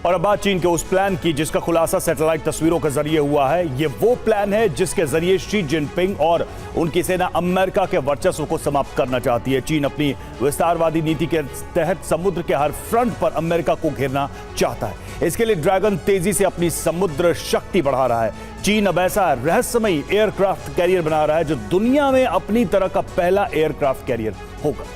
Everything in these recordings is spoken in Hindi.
और अब बात चीन के उस प्लान की जिसका खुलासा सैटेलाइट तस्वीरों के जरिए हुआ है। ये वो प्लान है जिसके जरिए शी जिनपिंग और उनकी सेना अमेरिका के वर्चस्व को समाप्त करना चाहती है। चीन अपनी विस्तारवादी नीति के तहत समुद्र के हर फ्रंट पर अमेरिका को घेरना चाहता है। इसके लिए ड्रैगन तेजी से अपनी समुद्र शक्ति बढ़ा रहा है। चीन अब ऐसा रहस्यमयी एयरक्राफ्ट कैरियर बना रहा है जो दुनिया में अपनी तरह का पहला एयरक्राफ्ट कैरियर होगा।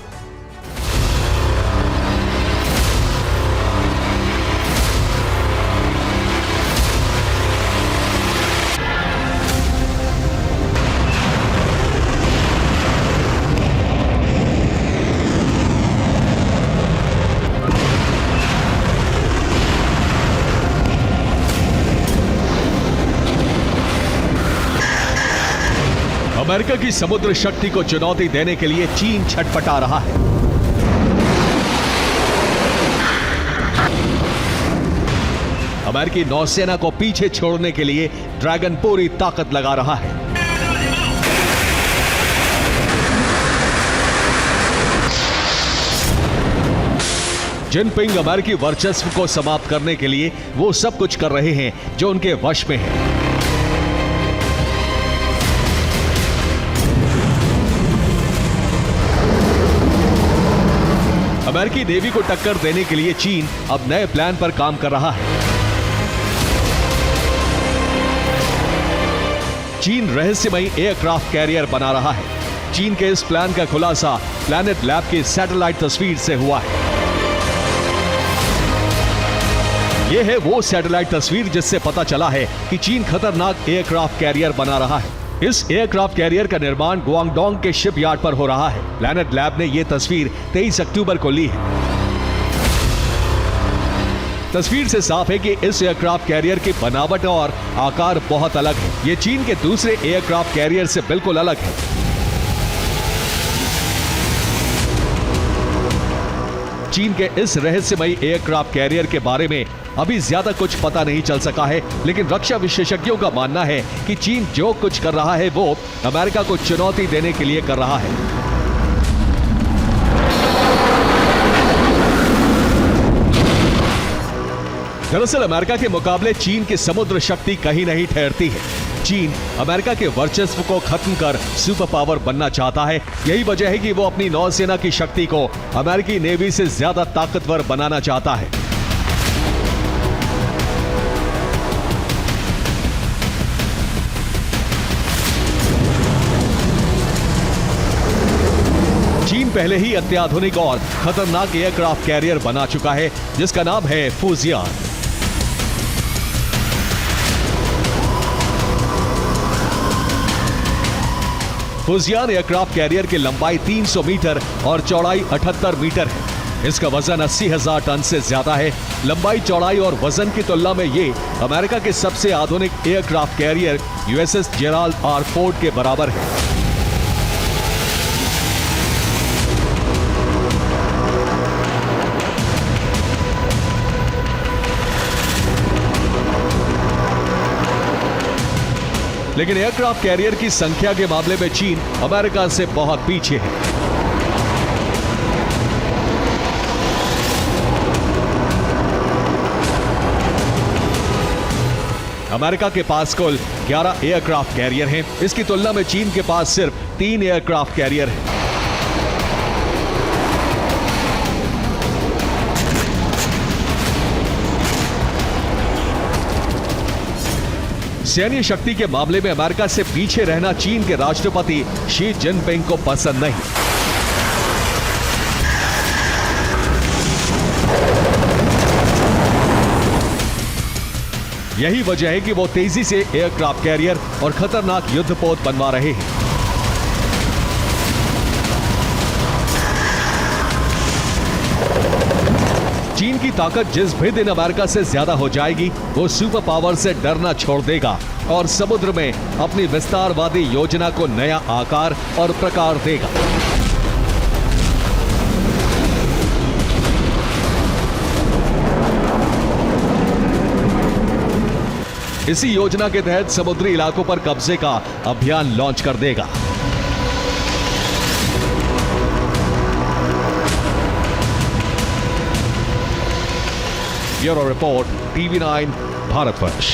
अमेरिका की समुद्र शक्ति को चुनौती देने के लिए चीन छटपटा रहा है। अमेरिकी नौसेना को पीछे छोड़ने के लिए ड्रैगन पूरी ताकत लगा रहा है। जिनपिंग अमेरिकी वर्चस्व को समाप्त करने के लिए वो सब कुछ कर रहे हैं जो उनके वश में है। अमेरिकी नेवी को टक्कर देने के लिए चीन अब नए प्लान पर काम कर रहा है। चीन रहस्यमयी एयरक्राफ्ट कैरियर बना रहा है। चीन के इस प्लान का खुलासा प्लैनेट लैब की सैटेलाइट तस्वीर से हुआ है। यह है वो सैटेलाइट तस्वीर जिससे पता चला है कि चीन खतरनाक एयरक्राफ्ट कैरियर बना रहा है। इस एयरक्राफ्ट कैरियर का निर्माण गुआंगडोंग के शिपयार्ड पर हो रहा है। प्लैनेट लैब ने यह तस्वीर 23 अक्टूबर को ली है। तस्वीर से साफ है कि इस एयरक्राफ्ट कैरियर की बनावट और आकार बहुत अलग है। यह चीन के दूसरे एयरक्राफ्ट कैरियर से बिल्कुल अलग है। चीन के इस रहस्यमयी एयरक्राफ्ट कैरियर के बारे में अभी ज्यादा कुछ पता नहीं चल सका है, लेकिन रक्षा विशेषज्ञों का मानना है कि चीन जो कुछ कर रहा है वो अमेरिका को चुनौती देने के लिए कर रहा है। दरअसल अमेरिका के मुकाबले चीन की समुद्र शक्ति कहीं नहीं ठहरती है। चीन अमेरिका के वर्चस्व को खत्म कर सुपर पावर बनना चाहता है। यही वजह है कि वो अपनी नौसेना की शक्ति को अमेरिकी नेवी से ज्यादा ताकतवर बनाना चाहता है। चीन पहले ही अत्याधुनिक और खतरनाक एयरक्राफ्ट कैरियर बना चुका है जिसका नाम है फुजियान। फुजियान एयरक्राफ्ट कैरियर की लंबाई 300 मीटर और चौड़ाई 78 मीटर है। इसका वजन 80,000 टन से ज्यादा है। लंबाई, चौड़ाई और वजन की तुलना में ये अमेरिका के सबसे आधुनिक aircraft carrier USS Gerald R Ford के बराबर है। लेकिन एयरक्राफ्ट कैरियर की संख्या के मामले में चीन अमेरिका से बहुत पीछे है। अमेरिका के पास कुल 11 एयरक्राफ्ट कैरियर हैं। इसकी तुलना में चीन के पास सिर्फ 3 एयरक्राफ्ट कैरियर हैं। सैन्य शक्ति के मामले में अमेरिका से पीछे रहना चीन के राष्ट्रपति शी जिनपिंग को पसंद नहीं। यही वजह है कि वो तेजी से एयरक्राफ्ट कैरियर और खतरनाक युद्धपोत बनवा रहे हैं। चीन की ताकत जिस भी दिन अमेरिका से ज्यादा हो जाएगी वो सुपर पावर से डरना छोड़ देगा और समुद्र में अपनी विस्तारवादी योजना को नया आकार और प्रकार देगा। इसी योजना के तहत समुद्री इलाकों पर कब्जे का अभियान लॉन्च कर देगा। Bureau report, TV9 Bharatvarsh.